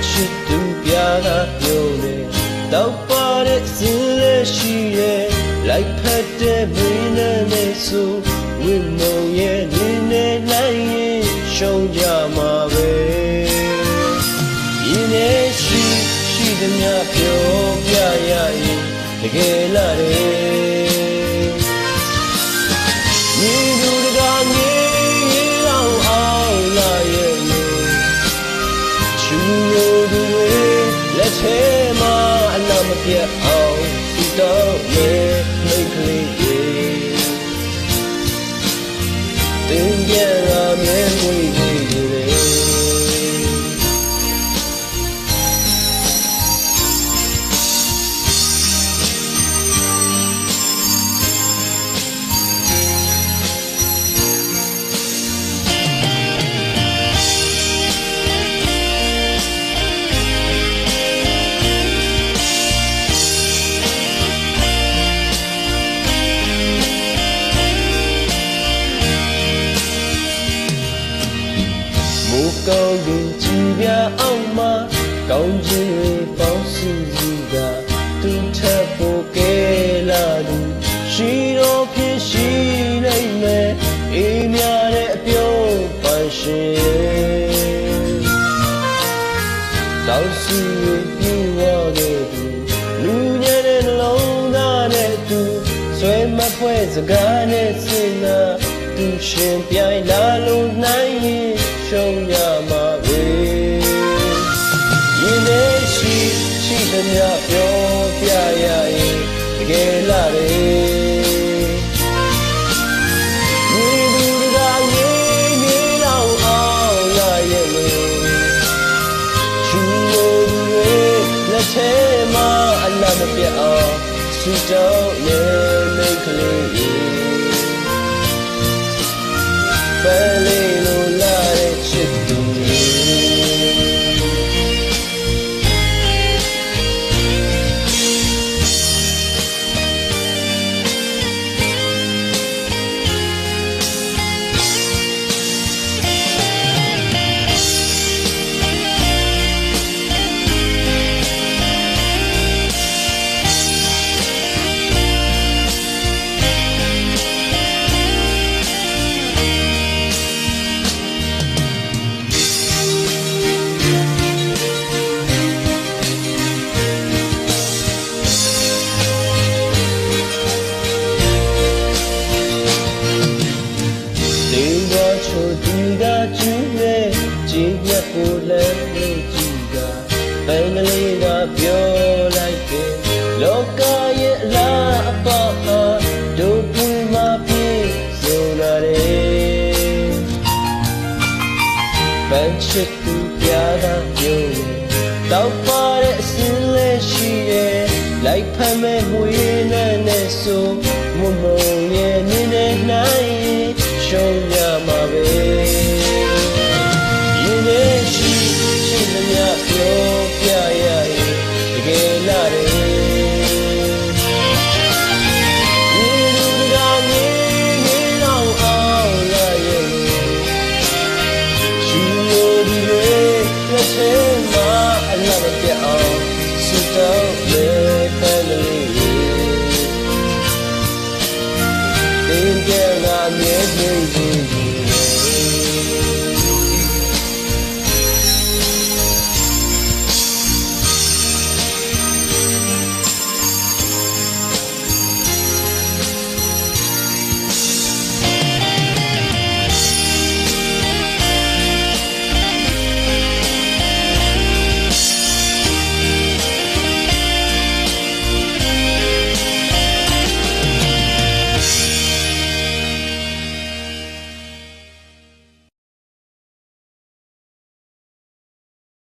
ချစ်သူပြားကပြောတယ်တောက်ပါတဲ့စင်လက်ရှိရဲ့လိုက်ဖက်တဲ့မင်းနဲ့ဆိုဝိမုံရဲ့နေနဲ့နိုင်ရင်ရှုံးကြမှာပဲဒီနေ့ရှိသမျှပြောပြရရင်တကယ်လာတယ်မြေသူတကားမြေအောင်လာရဲ့ချူလို့သူတွေလက်ထဲမှာအလားမပြတ်အောင်သူတော့ရဲ့မိတ်ကလေးတင်ကြရမယ်ဝေးတွေကောင်းရင်ကြည်ပြအောင်မှာကောင်းခြင်းတွေပေါင်းစုစုကသူထပ်ဖို့ကဲလာသူရှိတော့ဖြစ်ရှိနိုင်မယ်အေးများတဲ့အပြုံးပန်းရှင်တောက်စီပြေဝခဲ့သူလူညံ့တဲ့နှလုံးသားနဲ့သူဆွဲမဖွဲစကားနဲ့စင်နာသူရှင်ပြိုင်လာလို့နိုင်ရင်ရှုံးရမှာပဲဒီနေ့ရှိသမျှပြောပြရရင်တကယ်လာတယ်မြေသူတကားမြေလောက်အောင်လာရဲ့လို့ချူလို့တွေလက်ထဲမှာအလားမပြတ်အောင်စူတောင်းရဲ့မိတ်ကလေး